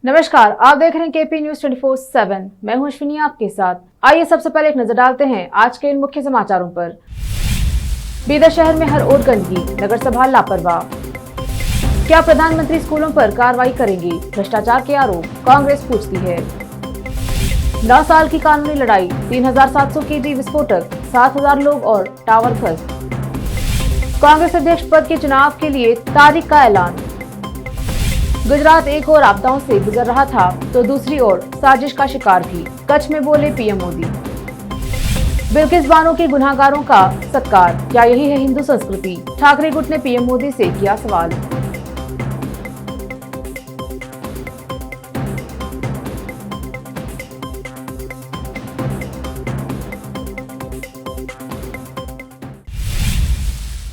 नमस्कार, आप देख रहे हैं केपी न्यूज 24/7। मैं हूं अश्विनी आपके साथ। आइए सबसे पहले एक नजर डालते हैं आज के इन मुख्य समाचारों पर। बीदर शहर में हर ओर गंदगी, नगर सभा लापरवाह। क्या प्रधानमंत्री स्कूलों पर कार्रवाई करेंगे? भ्रष्टाचार के आरोप, कांग्रेस पूछती है। 9 साल की कानूनी लड़ाई, 3700 केजी विस्फोटक, 7000 लोग और टावर ध्वस्त। कांग्रेस अध्यक्ष पद के चुनाव के लिए तारीख का ऐलान। गुजरात एक ओर आपदाओं से गुजर रहा था तो दूसरी ओर साजिश का शिकार भी, कच्छ में बोले पीएम मोदी। बिल्किस बानो के गुनाहगारों का सत्कार, क्या यही है हिंदू संस्कृति? ठाकरे गुट ने पीएम मोदी से किया सवाल।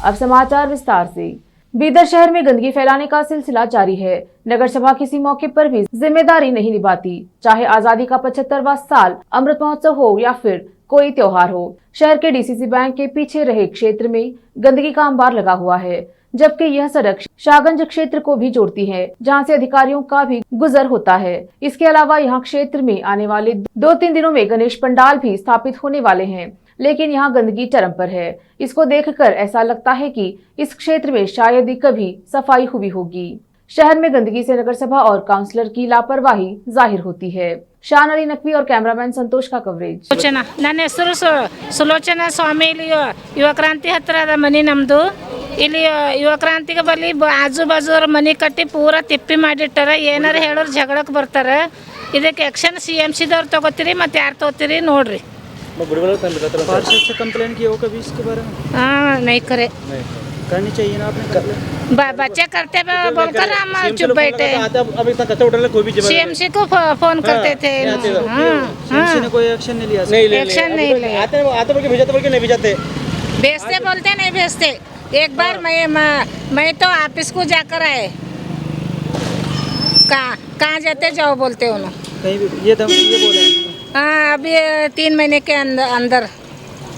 अब समाचार विस्तार से। बीदर शहर में गंदगी फैलाने का सिलसिला जारी है। नगर सभा किसी मौके पर भी जिम्मेदारी नहीं निभाती, चाहे आजादी का 75वां साल, अमृत महोत्सव हो या फिर कोई त्योहार हो। शहर के डीसीसी बैंक के पीछे रहे क्षेत्र में गंदगी का अंबार लगा हुआ है, जबकि यह सड़क शाहगंज क्षेत्र को भी जोड़ती है, जहां से अधिकारियों का भी गुजर होता है। इसके अलावा यहाँ क्षेत्र में आने वाले 2-3 दिनों में गणेश पंडाल भी स्थापित होने वाले हैं, लेकिन यहाँ गंदगी चरम पर है। इसको देखकर ऐसा लगता है कि इस क्षेत्र में शायद ही कभी सफाई हुई होगी। शहर में गंदगी से नगर सभा और काउंसलर की लापरवाही जाहिर होती है। शान अली नकवी और कैमरामैन संतोष का कवरेज। ನನ್ನ ಹೆಸರು ಸುಲೋಚನಾ ಸ್ವಾಮಿ. ಇಲ್ಲಿ ಯುವ ಕ್ರಾಂತಿ ಹತ್ರ ಅದ ಮನೆ ನಮ್ದು. ಇಲ್ಲಿ ಯುವ ಕ್ರಾಂತಿಗೆ ಬಲ್ಲಿ ಆಜು ಬಾಜು ಮನೆ ಕಟ್ಟಿ ಪೂರಾ ತಿಪ್ಪಿ ಮಾಡಿಟ್ಟಾರ. ಏನಾರ ಹೇಳೋರು ಜಗಳಕ್ಕೆ ಬರ್ತಾರೆ. ಇದಕ್ಕೆ ಆಕ್ಷನ್ CMC ದವ್ರು ತಗೋತೀರಿ, ಮತ್ತೆ ಯಾರು ತಗೋತೀರಿ ನೋಡ್ರಿ. पार्षद से कंप्लेन की हो कभी इसके बारे में? हाँ, नहीं करे, करनी चाहिए ना आपने कंप्लेन। बच्चे करते बोलकर हम चुप बैठे। अब इतना कचरा उठाने कोई भी CMC को फोन करते थे। CMC ने कोई एक्शन नहीं लिया? एक्शन नहीं लिया। आते बोल के भेजते, बोल के नहीं भेजते, भेजते बोलते नहीं भेजते। एक बार मैं तो ऑफिस को जाकर आए, कहाँ जाते जाओ बोलते उन्होंने। कहीं भी ये बोले? हाँ, अभी 3 महीने के अंदर।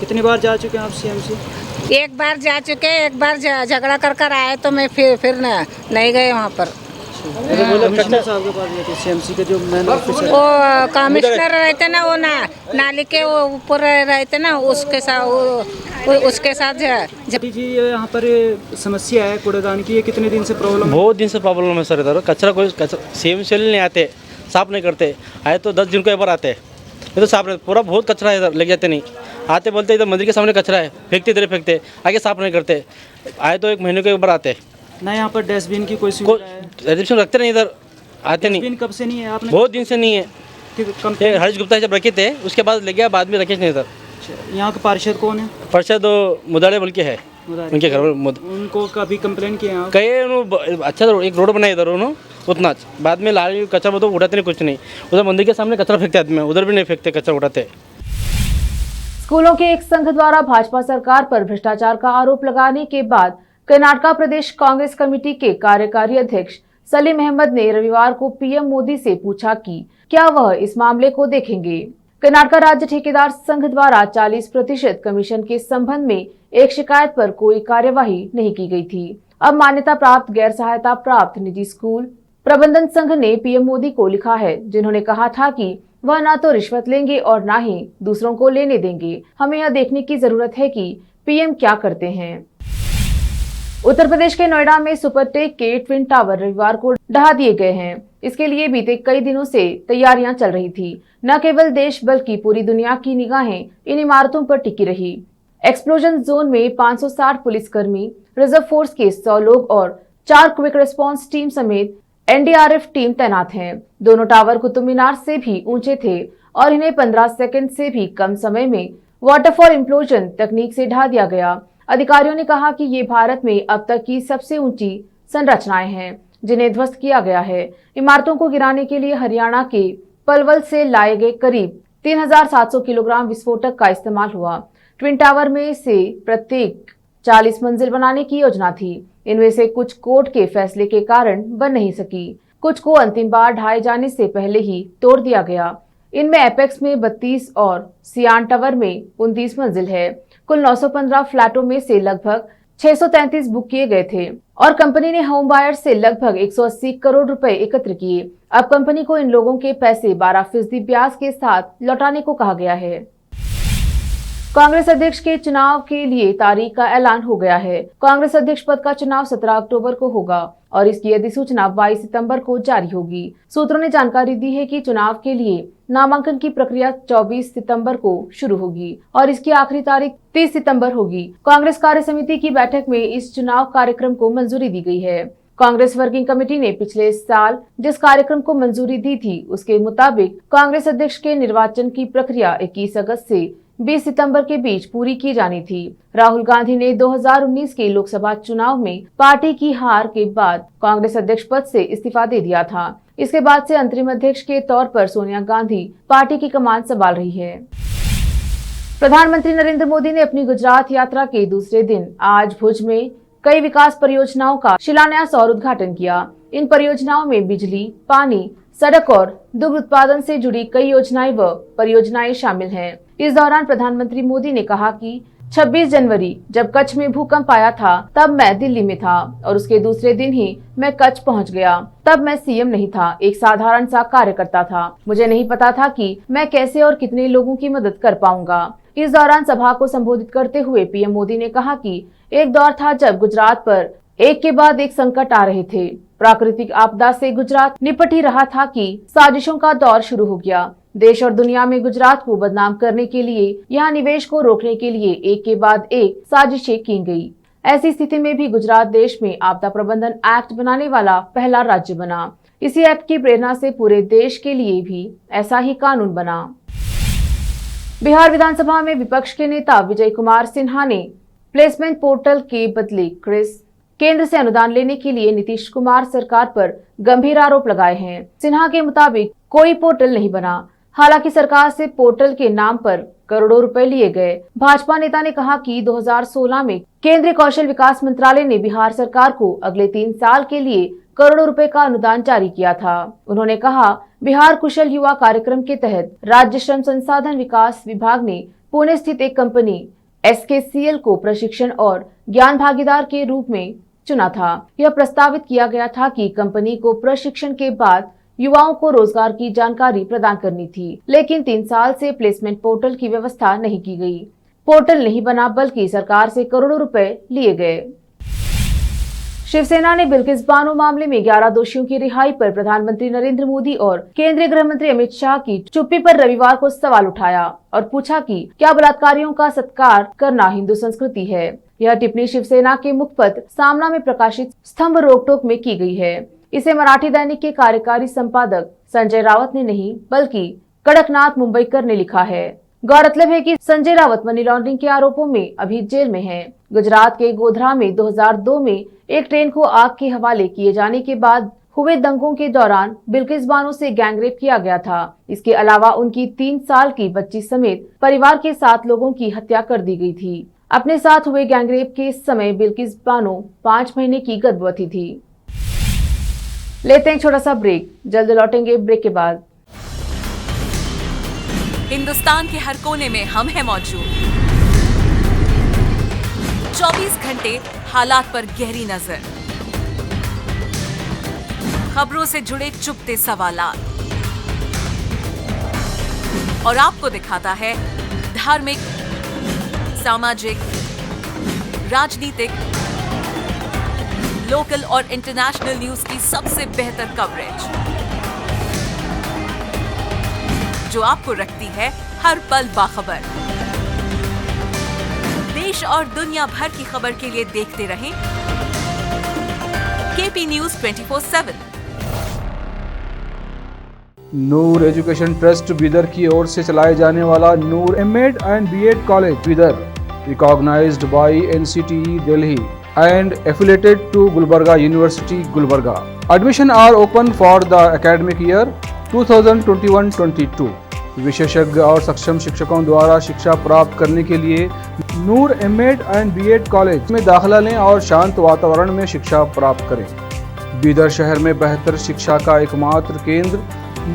कितनी बार जा चुके हैं आप CMC? एक बार जा चुके, एक बार झगड़ा कर आए तो मैं फिर नहीं गए वहाँ पर। कमिश्नर साहब के पास गए थे, CMC के जो मैन ऑफिसर वो कमिश्नर रहते ना, वो नाली के वो ऊपर रहते ना, उसके साथ जी यहाँ पर समस्या है कूड़ेदान की, ये कितने दिन से प्रॉब्लम? बहुत दिन से प्रॉब्लम है सर। इधर कचरा CMC नहीं आते, साफ नहीं करते। आए तो 10 दिन को एक बार आते, ये तो साफ नहीं, पूरा बहुत कचरा है इधर, लेके जाते नहीं। आते बोलते इधर मंदिर के सामने कचरा है, फेंकते इधर फेंकते, आगे साफ नहीं करते। आए तो 1 महीने को एक बार आते ना। यहाँ पर डस्टबिन की कोई सुविधा है? डस्टबिन रखते नहीं इधर, आते नहीं। डस्टबिन कब से नहीं है आपने? बहुत दिन से नहीं है। हरीश गुप्ता जब रखे थे उसके बाद ले गया, बाद में रखे नहीं इधर। यहाँ के पार्षद कौन है? पार्षद मुदाड़े बोल के है, उनके घर में। उनको कभी कंप्लेन किया? कहे अच्छा एक रोड बनाया इधर उन्होंने, उतना बाद में लाल कचरा तो उठाते नहीं, कुछ नहीं। उधर मंदिर के सामने कचरा फेंकते आदमी, उधर भी नहीं फेंकते, कचरा उठाते। स्कूलों के एक संघ द्वारा भाजपा सरकार पर भ्रष्टाचार का आरोप लगाने के बाद कर्नाटक प्रदेश कांग्रेस कमेटी के कार्यकारी अध्यक्ष सलीम अहमद ने रविवार को पीएम मोदी से पूछा कि क्या वह इस मामले को देखेंगे। कर्नाटक राज्य ठेकेदार संघ द्वारा 40% कमीशन के संबंध में एक शिकायत पर कोई कार्यवाही नहीं की गई थी। अब मान्यता प्राप्त गैर सहायता प्राप्त निजी स्कूल प्रबंधन संघ ने पीएम मोदी को लिखा है, जिन्होंने कहा था कि वह न तो रिश्वत लेंगे और न ही दूसरों को लेने देंगे। हमें यह देखने की जरूरत है कि पीएम क्या करते हैं। उत्तर प्रदेश के नोएडा में सुपरटेक के ट्विन टावर रविवार को ढहा दिए गए हैं। इसके लिए बीते कई दिनों से तैयारियां चल रही थी। न केवल देश बल्कि पूरी दुनिया की निगाहें इन इमारतों पर टिकी रही। एक्सप्लोजन जोन में 560 पुलिसकर्मी, रिजर्व फोर्स के 100 लोग और 4 क्विक रिस्पांस टीम समेत NDRF टीम तैनात हैं। दोनों टावर कुतुब मीनार से भी ऊंचे थे और इन्हें 15 सेकंड से भी कम समय में वाटरफॉल इम्प्लोजन तकनीक से ढा दिया गया। अधिकारियों ने कहा कि ये भारत में अब तक की सबसे ऊंची संरचनाएं हैं जिन्हें ध्वस्त किया गया है। इमारतों को गिराने के लिए हरियाणा के पलवल से लाए गए करीब 3700 किलोग्राम विस्फोटक का इस्तेमाल हुआ। ट्विन टावर में से प्रत्येक 40 मंजिल बनाने की योजना थी। इनमें से कुछ कोर्ट के फैसले के कारण बन नहीं सकी, कुछ को अंतिम बार ढाए जाने से पहले ही तोड़ दिया गया। इनमें एपेक्स में 32 और सियान टावर में 29 मंजिल है। कुल 915 फ्लैटों में से लगभग 633 बुक किए गए थे और कंपनी ने होम बायर से लगभग 180 करोड़ रुपए एकत्र किए। अब कंपनी को इन लोगों के पैसे 12% ब्याज के साथ लौटाने को कहा गया है। कांग्रेस अध्यक्ष के चुनाव के लिए तारीख का ऐलान हो गया है। कांग्रेस अध्यक्ष पद का चुनाव 17 अक्टूबर को होगा और इसकी अधिसूचना 22 सितंबर को जारी होगी। सूत्रों ने जानकारी दी है कि चुनाव के लिए नामांकन की प्रक्रिया 24 सितंबर को शुरू होगी और इसकी आखिरी तारीख 30 सितंबर होगी। कांग्रेस कार्य समिति की बैठक में इस चुनाव कार्यक्रम को मंजूरी दी गई है। कांग्रेस वर्किंग कमेटी ने पिछले साल जिस कार्यक्रम को मंजूरी दी थी उसके मुताबिक कांग्रेस अध्यक्ष के निर्वाचन की प्रक्रिया 21 अगस्त से 20 सितंबर के बीच पूरी की जानी थी। राहुल गांधी ने 2019 के लोकसभा चुनाव में पार्टी की हार के बाद कांग्रेस अध्यक्ष पद से इस्तीफा दे दिया था। इसके बाद से अंतरिम अध्यक्ष के तौर पर सोनिया गांधी पार्टी की कमान संभाल रही है। प्रधानमंत्री नरेंद्र मोदी ने अपनी गुजरात यात्रा के दूसरे दिन आज भुज में कई विकास परियोजनाओं का शिलान्यास और उद्घाटन किया। इन परियोजनाओं में बिजली, पानी, सड़क और दुग्ध उत्पादन से जुड़ी कई योजनाएं व परियोजनाएं शामिल हैं। इस दौरान प्रधानमंत्री मोदी ने कहा कि 26 जनवरी जब कच्छ में भूकंप आया था तब मैं दिल्ली में था और उसके दूसरे दिन ही मैं कच्छ पहुंच गया। तब मैं सीएम नहीं था, एक साधारण सा कार्यकर्ता था। मुझे नहीं पता था कि मैं कैसे और कितने लोगों की मदद कर पाऊंगा। इस दौरान सभा को संबोधित करते हुए पीएम मोदी ने कहा कि एक दौर था जब गुजरात पर एक के बाद एक संकट आ रहे थे। प्राकृतिक आपदा से गुजरात निपट ही रहा था कि साजिशों का दौर शुरू हो गया। देश और दुनिया में गुजरात को बदनाम करने के लिए, यहाँ निवेश को रोकने के लिए एक के बाद एक साजिशें की गई। ऐसी स्थिति में भी गुजरात देश में आपदा प्रबंधन एक्ट बनाने वाला पहला राज्य बना। इसी एक्ट की प्रेरणा से पूरे देश के लिए भी ऐसा ही कानून बना। बिहार विधानसभा में विपक्ष के नेता विजय कुमार सिन्हा ने प्लेसमेंट पोर्टल के बदले केंद्र से अनुदान लेने के लिए नीतीश कुमार सरकार पर गंभीर आरोप लगाए हैं। सिन्हा के मुताबिक कोई पोर्टल नहीं बना। हालांकि सरकार से पोर्टल के नाम पर करोड़ों रुपए लिए गए। भाजपा नेता ने कहा कि 2016 में केंद्रीय कौशल विकास मंत्रालय ने बिहार सरकार को अगले 3 साल के लिए करोड़ों रुपए का अनुदान जारी किया था। उन्होंने कहा, बिहार कुशल युवा कार्यक्रम के तहत राज्य श्रम संसाधन विकास विभाग ने पुणे स्थित एक कंपनी SKCL को प्रशिक्षण और ज्ञान भागीदार के रूप में चुना था। यह प्रस्तावित किया गया था कि कंपनी को प्रशिक्षण के बाद युवाओं को रोजगार की जानकारी प्रदान करनी थी, लेकिन 3 साल से प्लेसमेंट पोर्टल की व्यवस्था नहीं की गई। पोर्टल नहीं बना बल्कि सरकार से करोड़ों रुपए लिए गए। शिवसेना ने बिल्किस बानो मामले में 11 दोषियों की रिहाई पर प्रधानमंत्री नरेंद्र मोदी और केंद्रीय गृह मंत्री अमित शाह की चुप्पी पर रविवार को सवाल उठाया और पूछा कि क्या बलात्कारियों का सत्कार करना हिंदू संस्कृति है। यह टिप्पणी शिवसेना के मुखपत्र सामना में प्रकाशित स्तंभ रोकटोक में की गई है। इसे मराठी दैनिक के कार्यकारी संपादक संजय रावत ने नहीं बल्कि कड़कनाथ मुंबईकर ने लिखा है। गौरतलब है कि संजय रावत मनी लॉन्ड्रिंग के आरोपों में अभी जेल में हैं। गुजरात के गोधरा में 2002 में एक ट्रेन को आग के हवाले किए जाने के बाद हुए दंगों के दौरान बिल्किस बानो से गैंगरेप किया गया था। इसके अलावा उनकी 3 साल की बच्ची समेत परिवार के 7 लोगों की हत्या कर दी गई थी। अपने साथ हुए गैंगरेप के समय बिल्किस बानो 5 महीने की गर्भवती थी। लेते हैं छोटा सा ब्रेक, जल्द लौटेंगे ब्रेक के बाद। हिंदुस्तान के हर कोने में हम हैं मौजूद। 24 घंटे हालात पर गहरी नजर, खबरों से जुड़े चुपते सवालात और आपको दिखाता है धार्मिक, सामाजिक, राजनीतिक, लोकल और इंटरनेशनल न्यूज की सबसे बेहतर कवरेज जो आपको रखती है हर पल बाखबर। देश और दुनिया भर की खबर के लिए देखते रहें KP News 24/7। Noor education trust Bidar की ओर से चलाए जाने वाला Noor M.Ed and B.Ed college Bidar, recognised by NCTE Delhi and affiliated to Gulbarga University, Gulbarga. Admission are open for the academic year 2021-22. विशेषज्ञ और सक्षम शिक्षकों द्वारा शिक्षा प्राप्त करने के लिए नूर M.Ed and B.Ed कॉलेज में दाखिला लें और शांत वातावरण में शिक्षा प्राप्त करें। बीदर शहर में बेहतर शिक्षा का एकमात्र केंद्र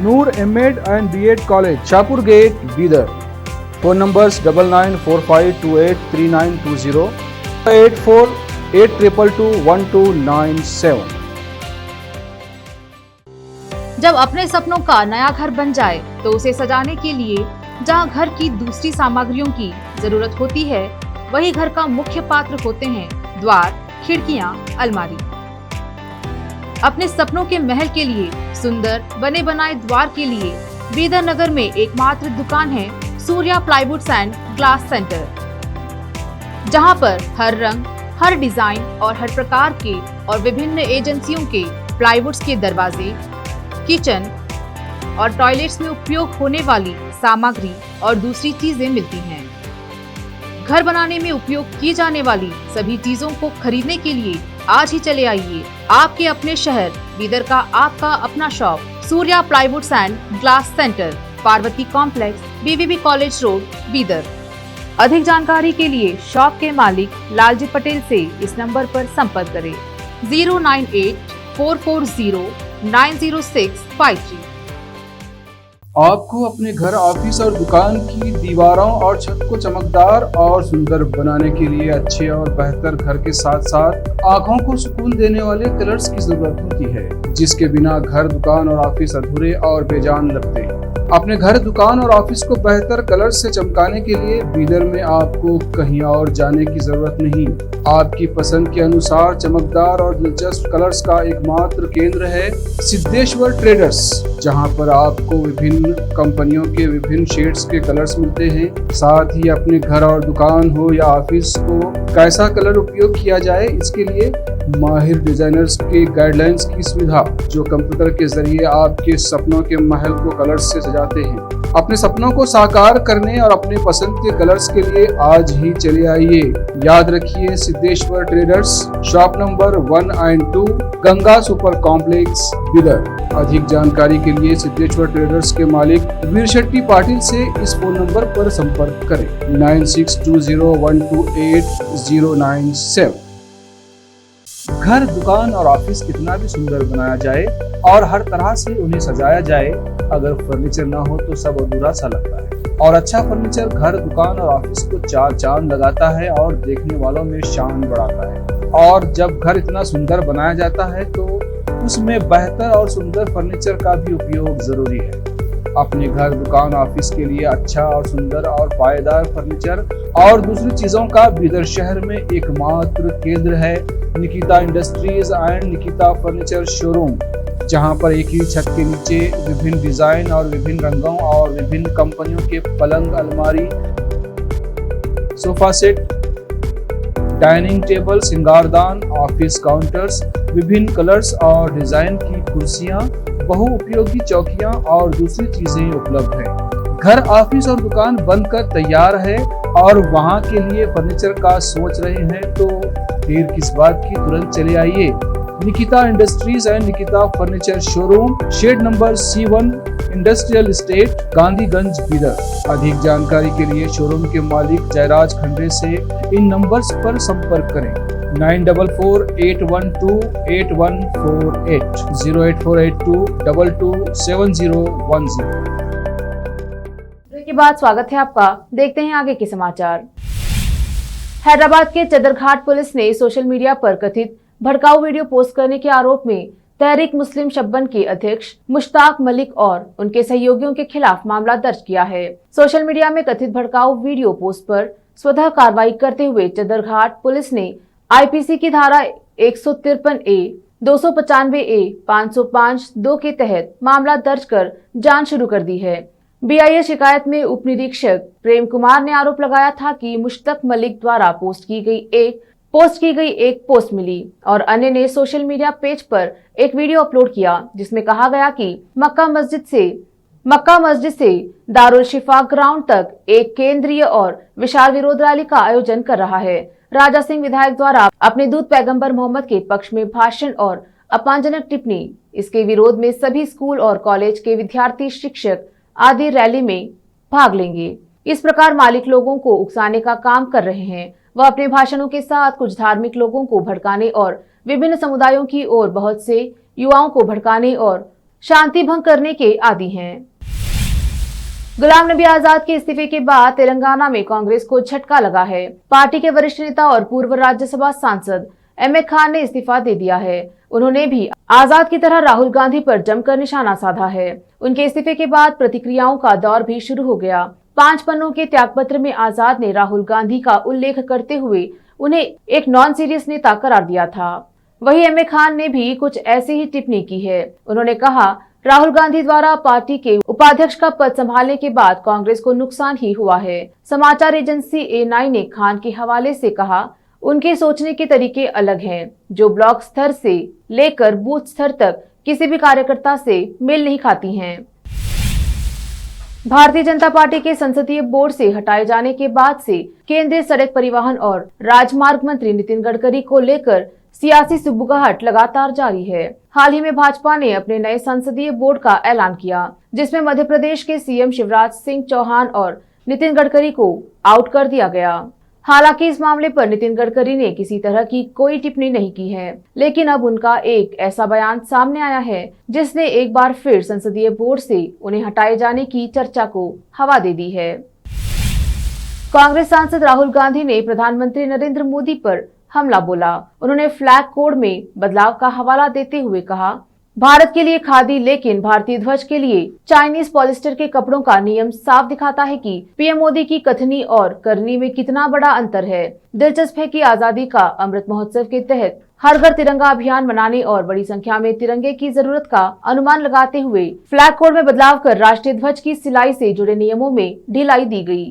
Noor M.Ed and B.Ed college, Shahpur gate, Bidar. Phone numbers 9945283920, 82221297। जब अपने सपनों का नया घर बन जाए तो उसे सजाने के लिए जहां घर की दूसरी सामग्रियों की जरूरत होती है, वही घर का मुख्य पात्र होते हैं द्वार, खिड़कियां, अलमारी। अपने सपनों के महल के लिए सुंदर बने बनाए द्वार के लिए बीदर नगर में एकमात्र दुकान है Surya plywoods and glass centre, जहां पर हर रंग, हर डिजाइन और हर प्रकार के और विभिन्न एजेंसियों के प्लाईवुड्स के दरवाजे, किचन और टॉयलेट्स में उपयोग होने वाली सामग्री और दूसरी चीजें मिलती हैं। घर बनाने में उपयोग की जाने वाली सभी चीजों को खरीदने के लिए आज ही चले आइए आपके अपने शहर बीदर का आपका अपना shop Surya plywoods and glass centre, Parvati complex, BVB college road, Bidar. अधिक जानकारी के लिए शॉप के मालिक लालजी पटेल से इस नंबर पर संपर्क करें 09844090653। आपको अपने घर, ऑफिस और दुकान की दीवारों और छत को चमकदार और सुंदर बनाने के लिए अच्छे और बेहतर घर के साथ साथ आंखों को सुकून देने वाले कलर्स की जरूरत होती है, जिसके बिना घर, दुकान और ऑफिस अधूरे और बेजान लगते हैं। अपने घर, दुकान और ऑफिस को बेहतर कलर से चमकाने के लिए बीदर में आपको कहीं और जाने की जरूरत नहीं। आपकी पसंद के अनुसार चमकदार और दिलचस्प कलर्स का एकमात्र केंद्र है सिद्धेश्वर ट्रेडर्स, जहां पर आपको विभिन्न कंपनियों के विभिन्न शेड्स के कलर्स मिलते हैं। साथ ही अपने घर और दुकान हो या ऑफिस को कैसा कलर उपयोग किया जाए, इसके लिए माहिर डिजाइनर्स के गाइडलाइंस की सुविधा, जो कंप्यूटर के जरिए आपके सपनों के महल को कलर्स से सजाते हैं। अपने सपनों को साकार करने और अपने पसंद के कलर्स के लिए आज ही चले आइए। याद रखिए, Siddheshwar traders, shop number 1 and 2, Ganga super complex, Bidar. अधिक जानकारी के लिए सिद्धेश्वर ट्रेडर्स के मालिक वीर शेट्टी पाटिल से इस फोन नंबर पर संपर्क करें 9620128097। घर, दुकान और ऑफिस कितना भी सुंदर बनाया जाए और हर तरह से उन्हें सजाया जाए, अगर फर्नीचर ना हो तो सब अधूरा सा लगता है। और अच्छा फर्नीचर घर, दुकान और ऑफिस को चार चांद लगाता है और देखने वालों में शान बढ़ाता है। और जब घर इतना सुंदर बनाया जाता है तो उसमें बेहतर और सुंदर फर्नीचर का भी उपयोग जरूरी है। अपने घर, दुकान, ऑफिस के लिए अच्छा और सुंदर और पायदार फर्नीचर और दूसरी चीजों का बीदर शहर में एकमात्र केंद्र है Nikita industries and Nikita furniture showroom, जहां पर एक ही छत के नीचे विभिन्न डिजाइन और विभिन्न रंगों और विभिन्न कंपनियों के पलंग, अलमारी, सोफा सेट, डाइनिंग टेबल, सिंगारदान, ऑफिस काउंटर्स, विभिन्न कलर्स और डिजाइन की कुर्सियां, बहुउपयोगी चौकियां और दूसरी चीजें उपलब्ध हैं। घर, ऑफिस और दुकान बनकर तैयार है और वहां के लिए फर्नीचर का सोच रहे हैं तो देर किस बात की, तुरंत चले आइए। Nikita industries and Nikita furniture showroom, shed number C1, industrial estate, Gandhiganj, Bidar. अधिक जानकारी के लिए शोरूम के मालिक जयराज खंडे से इन नंबर्स पर संपर्क करें 9448128148 08482227010। के बाद स्वागत है आपका। देखते हैं आगे के समाचार। हैदराबाद के चदरघाट पुलिस ने सोशल मीडिया पर कथित भड़काऊ वीडियो पोस्ट करने के आरोप में तहरीक मुस्लिम शब्बन के अध्यक्ष मुश्ताक मलिक और उनके सहयोगियों के खिलाफ मामला दर्ज किया है। सोशल मीडिया में कथित भड़काऊ वीडियो पोस्ट पर स्वतः कार्रवाई करते हुए चदरघाट पुलिस ने IPC की धारा 153A, 295A, 505(2) के तहत मामला दर्ज कर जांच शुरू कर दी है। BIA शिकायत में उप निरीक्षक प्रेम कुमार ने आरोप लगाया था कि मुश्ताक मलिक द्वारा पोस्ट की गई एक पोस्ट मिली और अन्य ने सोशल मीडिया पेज पर एक वीडियो अपलोड किया, जिसमें कहा गया कि मक्का मस्जिद से दारुल शिफा ग्राउंड तक एक केंद्रीय और विशाल विरोध रैली का आयोजन कर रहा है। राजा सिंह विधायक द्वारा अपने दूत पैगंबर मोहम्मद के पक्ष में भाषण और अपमानजनक टिप्पणी, इसके विरोध में सभी स्कूल और कॉलेज के विद्यार्थी, शिक्षक आदि रैली में भाग लेंगे। इस प्रकार मालिक लोगों को उकसाने का काम कर रहे हैं। वह अपने भाषणों के साथ कुछ धार्मिक लोगों को भड़काने और विभिन्न समुदायों की ओर बहुत से युवाओं को भड़काने और शांति भंग करने के आदी हैं। गुलाम नबी आजाद के इस्तीफे के बाद तेलंगाना में कांग्रेस को झटका लगा है। पार्टी के वरिष्ठ नेता और पूर्व राज्यसभा सांसद अहमद खान ने इस्तीफा दे दिया है। उन्होंने भी आजाद की तरह राहुल गांधी पर जमकर निशाना साधा है। उनके इस्तीफे के बाद प्रतिक्रियाओं का दौर भी शुरू हो गया। 5 पन्नों के त्यागपत्र में आजाद ने राहुल गांधी का उल्लेख करते हुए उन्हें एक नॉन सीरियस नेता करार दिया था। वहीं अहमद खान ने भी कुछ ऐसी ही टिप्पणी की है। उन्होंने कहा, राहुल गांधी द्वारा पार्टी के उपाध्यक्ष का पद संभालने के बाद कांग्रेस को नुकसान ही हुआ है। समाचार एजेंसी A9 ने खान के हवाले से कहा, उनके सोचने के तरीके अलग हैं, जो ब्लॉक स्तर से लेकर बूथ स्तर तक किसी भी कार्यकर्ता से मेल नहीं खाती हैं। भारतीय जनता पार्टी के संसदीय बोर्ड से हटाए जाने के बाद से केंद्रीय सड़क परिवहन और राजमार्ग मंत्री नितिन गडकरी को लेकर सियासी सुबुगाहट लगातार जारी है। हाल ही में भाजपा ने अपने नए संसदीय बोर्ड का ऐलान किया, जिसमें मध्य प्रदेश के सीएम शिवराज सिंह चौहान और नितिन गडकरी को आउट कर दिया गया। हालांकि इस मामले पर नितिन गडकरी ने किसी तरह की कोई टिप्पणी नहीं की है, लेकिन अब उनका एक ऐसा बयान सामने आया है जिसने एक बार फिर संसदीय बोर्ड से उन्हें हटाए जाने की चर्चा को हवा दे दी है। कांग्रेस सांसद राहुल गांधी ने प्रधानमंत्री नरेंद्र मोदी पर हमला बोला। उन्होंने फ्लैग कोड में बदलाव का हवाला देते हुए कहा, भारत के लिए खादी लेकिन भारतीय ध्वज के लिए चाइनीज पॉलिस्टर के कपड़ों का नियम साफ दिखाता है कि पीएम मोदी की कथनी और करनी में कितना बड़ा अंतर है। दिलचस्प है कि आजादी का अमृत महोत्सव के तहत हर घर तिरंगा अभियान मनाने और बड़ी संख्या में तिरंगे की जरूरत का अनुमान लगाते हुए फ्लैग कोड में बदलाव कर राष्ट्रीय ध्वज की सिलाई से जुड़े नियमों में ढिलाई दी गई।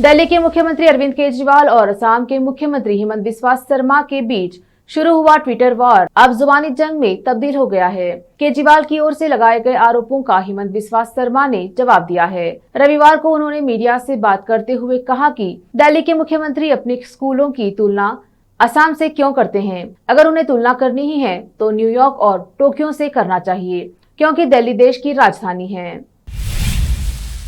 दिल्ली के मुख्यमंत्री अरविंद केजरीवाल और असम के मुख्यमंत्री हेमंत बिस्वा शर्मा के बीच शुरू हुआ ट्विटर वॉर अब जुबानी जंग में तब्दील हो गया है। केजरीवाल की ओर से लगाए गए आरोपों का हेमंत बिस्वा शर्मा ने जवाब दिया है। रविवार को उन्होंने मीडिया से बात करते हुए कहा कि दिल्ली के मुख्यमंत्री अपने स्कूलों की तुलना असम से क्यों करते हैं? अगर उन्हें तुलना करनी ही है तो न्यूयॉर्क और टोक्यो से करना चाहिए, क्योंकि दिल्ली देश की राजधानी है।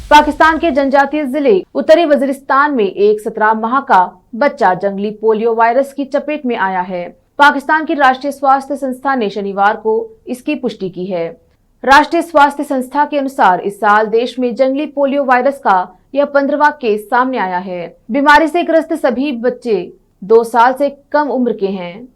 पाकिस्तान के जनजातीय जिले उत्तरी वजीरिस्तान में एक 17 माह का बच्चा जंगली पोलियो वायरस की चपेट में आया है। पाकिस्तान की राष्ट्रीय स्वास्थ्य संस्था ने शनिवार को इसकी पुष्टि की है। राष्ट्रीय स्वास्थ्य संस्था के अनुसार इस साल देश में जंगली पोलियो वायरस का यह 15वां केस सामने आया है। बीमारी से ग्रस्त सभी बच्चे 2 साल से कम उम्र के हैं।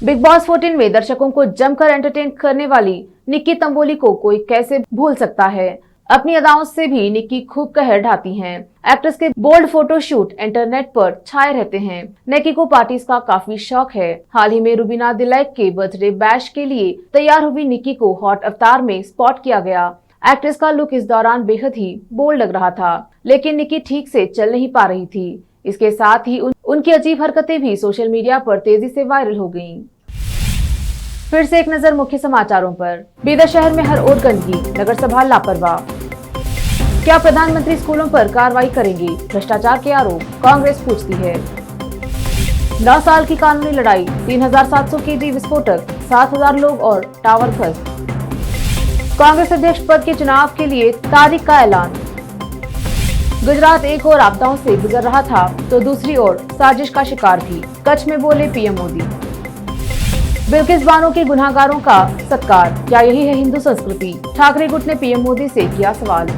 बिग बॉस 14 में दर्शकों को जमकर एंटरटेन करने वाली निक्की तंबोली को कोई कैसे भूल सकता है। अपनी अदाओं से भी निक्की खूब कहर ढाती हैं। एक्ट्रेस के बोल्ड फोटोशूट इंटरनेट पर छाए रहते हैं। निक्की को पार्टीज का काफी शौक है। हाल ही में रुबीना दिलैक के बर्थडे बैश के लिए तैयार हुई निक्की को हॉट अवतार में स्पॉट किया गया। एक्ट्रेस का लुक इस दौरान बेहद ही बोल्ड लग रहा था, लेकिन निक्की ठीक से चल नहीं पा रही थी। इसके साथ ही उनकी अजीब हरकतें भी सोशल मीडिया पर तेजी से वायरल हो गयी। फिर से एक नजर मुख्य समाचारों पर। बीदर शहर में हर ओर गंदगी, नगर सभा लापरवाह। क्या प्रधानमंत्री स्कूलों पर कार्रवाई करेंगे? भ्रष्टाचार के आरोप, कांग्रेस पूछती है। 9 साल की कानूनी लड़ाई, 3700 केजी विस्फोटक, 7000 लोग और टावर ध्वस्त। कांग्रेस अध्यक्ष पद के चुनाव के लिए तारीख का ऐलान। गुजरात एक और आपदाओं से गुजर रहा था तो दूसरी ओर साजिश का शिकार भी, कच्छ में बोले पीएम मोदी। बिल्किस बानो के गुनाहगारों का सत्कार, क्या यही है हिंदू संस्कृति? ठाकरे गुट ने पीएम मोदी से किया सवाल।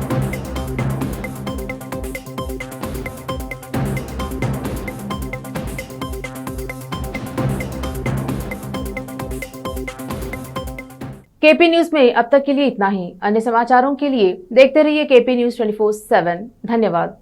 केपी न्यूज में अब तक के लिए इतना ही। अन्य समाचारों के लिए देखते रहिए केपी न्यूज 24/7। धन्यवाद।